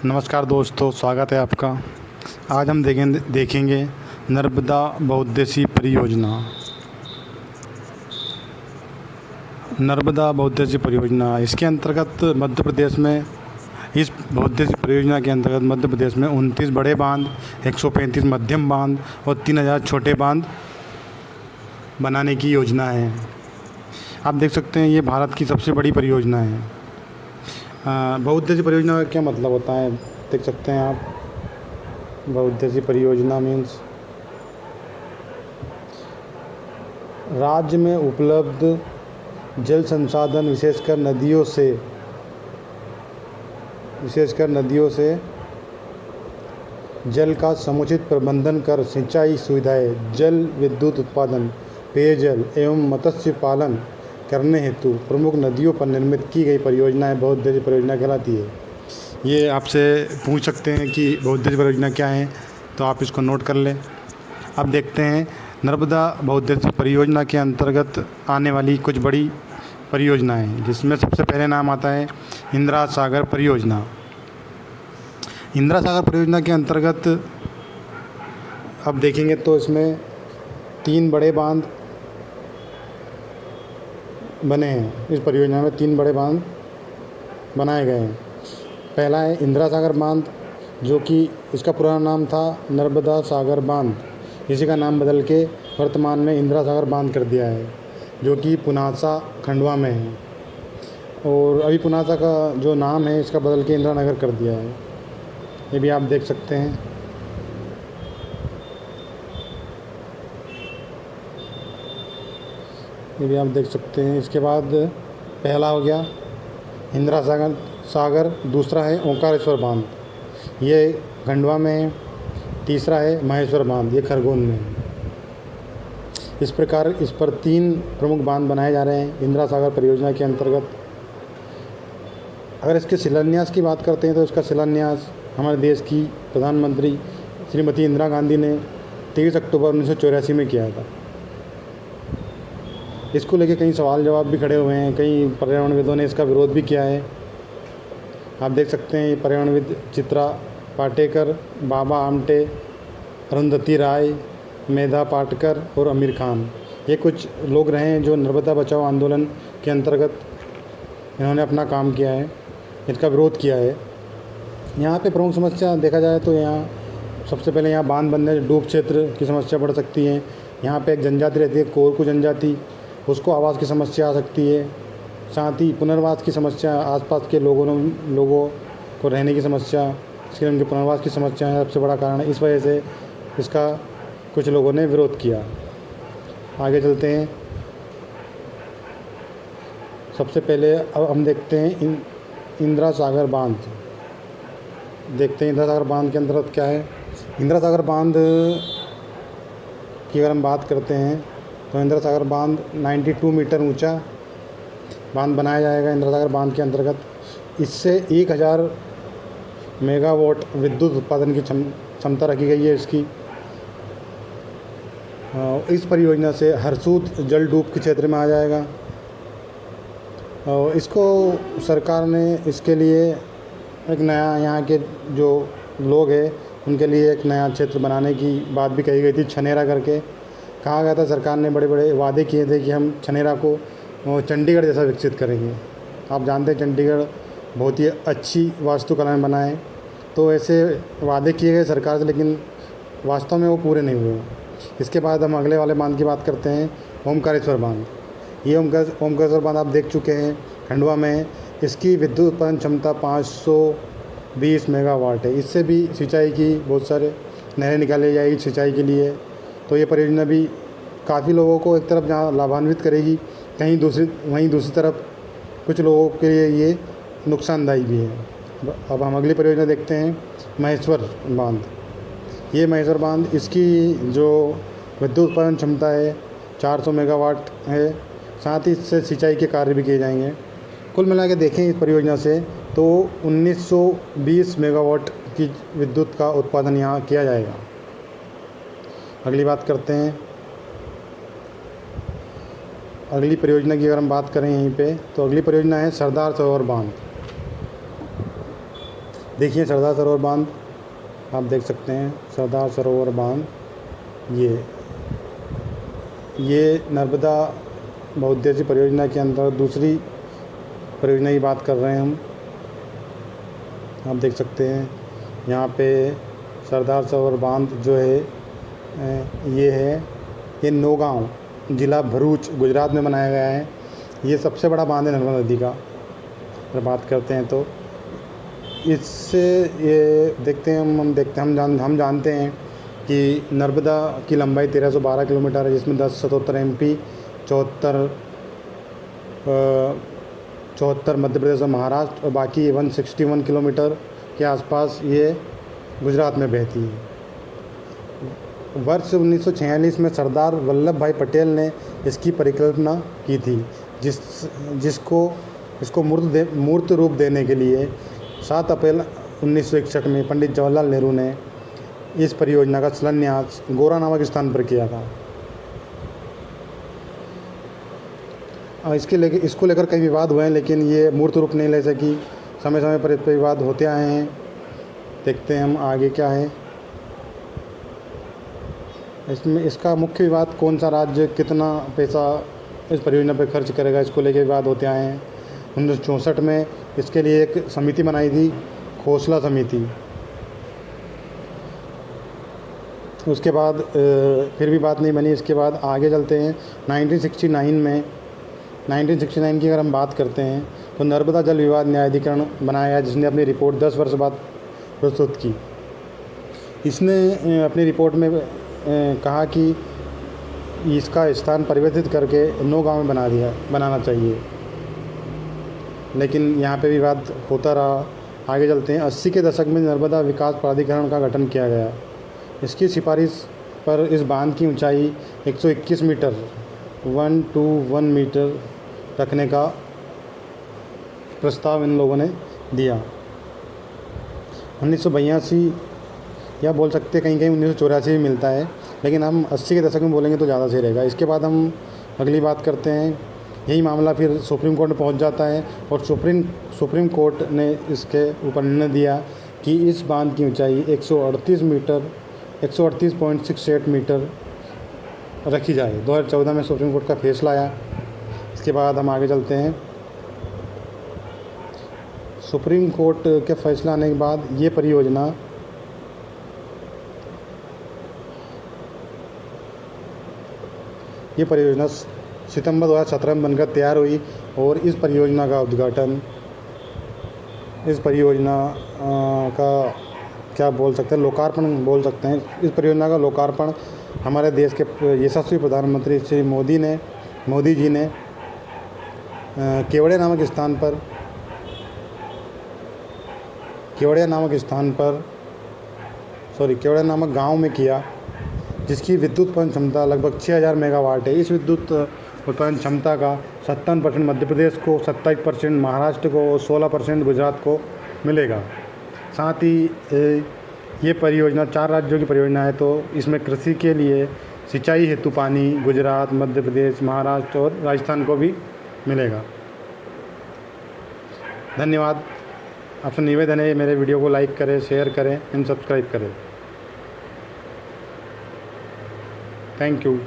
नमस्कार दोस्तों, स्वागत है आपका। आज हम देखेंगे नर्मदा बहुउद्देशीय परियोजना। नर्मदा बहुउद्देशीय परियोजना इसके अंतर्गत मध्य प्रदेश में इस बहुउद्देशीय परियोजना के अंतर्गत मध्य प्रदेश में 29 बड़े बांध, 135 मध्यम बांध और 3000 छोटे बांध बनाने की योजना है। आप देख सकते हैं, ये भारत की सबसे बड़ी परियोजना है। बहुउद्देशीय परियोजना का क्या मतलब होता है, देख सकते हैं आप। बहुउद्देशीय परियोजना मीन्स राज्य में उपलब्ध जल संसाधन विशेषकर नदियों से जल का समुचित प्रबंधन कर सिंचाई सुविधाएं, जल विद्युत उत्पादन, पेयजल एवं मत्स्य पालन करने हेतु प्रमुख नदियों पर निर्मित की गई परियोजनाएं बहुउद्देशीय परियोजना कहलाती है। ये आपसे पूछ सकते हैं कि बहुउद्देशीय परियोजना क्या है, तो आप इसको नोट कर लें। अब देखते हैं नर्मदा बहुउद्देशीय परियोजना के अंतर्गत आने वाली कुछ बड़ी परियोजनाएं, जिसमें सबसे पहले नाम आता है इंदिरा सागर परियोजना। इंदिरा सागर परियोजना के अंतर्गत अब देखेंगे तो इसमें 3 बड़े बांध बने हैं। इस परियोजना में 3 बड़े बांध बनाए गए हैं। पहला है इंदिरा सागर बांध, जो कि इसका पुराना नाम था नर्मदा सागर बांध। इसी का नाम बदल के वर्तमान में इंदिरा सागर बांध कर दिया है, जो कि पुनासा खंडवा में है। और अभी पुनासा का जो नाम है इसका बदल के इंदिरा नगर कर दिया है। ये भी आप देख सकते हैं। ये भी आप देख सकते हैं। इसके बाद पहला हो गया इंदिरा सागर, दूसरा है ओंकारेश्वर बांध, ये खंडवा में है। तीसरा है महेश्वर बांध, ये खरगोन में है। इस प्रकार इस पर 3 प्रमुख बांध बनाए जा रहे हैं इंदिरा सागर परियोजना के अंतर्गत। अगर इसके शिलान्यास की बात करते हैं तो इसका शिलान्यास हमारे देश की प्रधानमंत्री श्रीमती इंदिरा गांधी ने 23 अक्टूबर 1984 में किया था। इसको लेके कई सवाल जवाब भी खड़े हुए हैं। कई पर्यावरणविदों ने इसका विरोध भी किया है। आप देख सकते हैं, पर्यावरणविद चित्रा पाटेकर, बाबा आमटे, अरुंधति राय, मेधा पाटकर और आमिर खान, ये कुछ लोग रहे हैं जो नर्मदा बचाओ आंदोलन के अंतर्गत इन्होंने अपना काम किया है, इसका विरोध किया है। यहाँ पे प्रमुख समस्या देखा जाए तो यहाँ सबसे पहले यहाँ बांध बनने से डूब क्षेत्र की समस्या बढ़ सकती है। यहाँ पे एक जनजाति रहती है, कोरकू जनजाति, उसको आवास की समस्या आ सकती है। साथ ही पुनर्वास की समस्या, आसपास के लोगों को रहने की समस्या, इसके उनके पुनर्वास की समस्या है, सबसे बड़ा कारण है। इस वजह से इसका कुछ लोगों ने विरोध किया। आगे चलते हैं। सबसे पहले अब हम देखते हैं इंदिरा सागर बांध। देखते हैं इंदिरा सागर बांध के अंतर्गत क्या है। इंदिरा सागर बांध की अगर हम बात करते हैं तो इंदिरा सागर बांध 92 मीटर ऊंचा बांध बनाया जाएगा इंदिरा सागर बांध के अंतर्गत। इससे 1000 मेगावाट विद्युत उत्पादन की क्षमता रखी गई है इसकी। इस परियोजना से हरसूद जल डूब के क्षेत्र में आ जाएगा। इसको सरकार ने इसके लिए एक नया, यहाँ के जो लोग हैं उनके लिए एक नया क्षेत्र बनाने की बात भी कही गई थी, छनेरा करके। कहा गया था, सरकार ने बड़े बड़े वादे किए थे कि हम छनेरा को चंडीगढ़ जैसा विकसित करेंगे। आप जानते हैं चंडीगढ़ बहुत ही अच्छी वास्तुकलाएं बनाए, तो ऐसे वादे किए गए सरकार से, लेकिन वास्तव में वो पूरे नहीं हुए। इसके बाद हम अगले वाले बांध की बात करते हैं, ओमकारेश्वर बांध। ये ओमकारेश्वर बांध आप देख चुके हैं, खंडवा में है। इसकी विद्युत उत्पादन क्षमता 520 मेगावाट है। इससे भी सिंचाई की बहुत सारे नहरें निकाली जाएगी सिंचाई के लिए। तो ये परियोजना भी काफ़ी लोगों को एक तरफ जहाँ लाभान्वित करेगी, वहीं दूसरी तरफ कुछ लोगों के लिए ये नुकसानदायी भी है। अब हम अगली परियोजना देखते हैं, महेश्वर बांध। ये महेश्वर बांध, इसकी जो विद्युत उत्पादन क्षमता है 400 मेगावाट है। साथ ही इससे सिंचाई के कार्य भी किए जाएंगे। कुल मिला के देखें इस परियोजना से तो 1920 मेगावाट की विद्युत का उत्पादन यहाँ किया जाएगा। अगली बात करते हैं, अगली परियोजना की अगर हम बात करें यहीं पे, तो अगली परियोजना है सरदार सरोवर बांध। देखिए सरदार सरोवर बांध, आप देख सकते हैं सरदार सरोवर बांध। ये नर्मदा बहुउद्देशीय परियोजना के अंदर दूसरी परियोजना की बात कर रहे हैं हम। आप देख सकते हैं यहाँ पे सरदार सरोवर बांध जो है ये नौगांव ज़िला भरूच गुजरात में बनाया गया है। ये सबसे बड़ा बांध है नर्मदा नदी का। अगर बात करते हैं तो इससे ये देखते हैं हम जानते हैं कि नर्मदा की लंबाई 1312 किलोमीटर है, जिसमें 10 77 MP, 74 मध्य प्रदेश और महाराष्ट्र, और बाकी 161 किलोमीटर के आसपास ये गुजरात में बहती है। वर्ष 1946 में सरदार वल्लभ भाई पटेल ने इसकी परिकल्पना की थी, इसको मूर्त रूप देने के लिए 7 अप्रैल 1961 में पंडित जवाहरलाल नेहरू ने इस परियोजना का शिलान्यास गोरा नामक स्थान पर किया था। इसको लेकर कई विवाद हुए हैं, लेकिन ये मूर्त रूप नहीं ले सकी। समय समय पर इस पर विवाद होते आए हैं। देखते हैं हम आगे क्या है इसमें। इसका मुख्य विवाद कौन सा राज्य कितना पैसा इस परियोजना पर खर्च करेगा, इसको लेकर विवाद होते आए हैं। 1964 में इसके लिए एक समिति बनाई थी, खोसला समिति। उसके बाद फिर भी बात नहीं बनी। इसके बाद आगे चलते हैं 1969 की अगर हम बात करते हैं तो नर्मदा जल विवाद न्यायाधिकरण बनाया है, जिसने अपनी रिपोर्ट 10 वर्ष बाद प्रस्तुत की। इसने अपनी रिपोर्ट में कहा कि इसका स्थान परिवर्तित करके नौगांव में बनाना चाहिए, लेकिन यहाँ पे विवाद होता रहा। आगे चलते हैं 80 के दशक में नर्मदा विकास प्राधिकरण का गठन किया गया। इसकी सिफारिश पर इस बांध की ऊंचाई 121 मीटर 121 मीटर रखने का प्रस्ताव इन लोगों ने दिया। 1982 या बोल सकते कहीं 1984 भी मिलता है, लेकिन हम 80 के दशक में बोलेंगे तो ज़्यादा सही रहेगा। इसके बाद हम अगली बात करते हैं। यही मामला फिर सुप्रीम कोर्ट में पहुंच जाता है और सुप्रीम कोर्ट ने इसके ऊपर निर्णय दिया कि इस बांध की ऊंचाई 138.68 मीटर रखी जाए। 2014 में सुप्रीम कोर्ट का फैसला आया। इसके बाद हम आगे चलते हैं। सुप्रीम कोर्ट के फैसला आने के बाद ये परियोजना सितंबर 2017 में बनकर तैयार हुई और इस परियोजना का क्या बोल सकते हैं, लोकार्पण बोल सकते हैं। इस परियोजना का लोकार्पण हमारे देश के यशस्वी प्रधानमंत्री श्री मोदी जी ने केवड़िया नामक गांव में किया, जिसकी विद्युत उत्पादन क्षमता लगभग 6000 मेगावाट है। इस विद्युत उत्पादन क्षमता का 57% मध्य प्रदेश को, 27% महाराष्ट्र को और 16% गुजरात को मिलेगा। साथ ही ये परियोजना 4 राज्यों की परियोजना है, तो इसमें कृषि के लिए सिंचाई हेतु पानी गुजरात, मध्य प्रदेश, महाराष्ट्र और राजस्थान को भी मिलेगा। धन्यवाद। आपसे निवेदन है मेरे वीडियो को लाइक करें, शेयर करें एंड सब्सक्राइब करें। Thank you.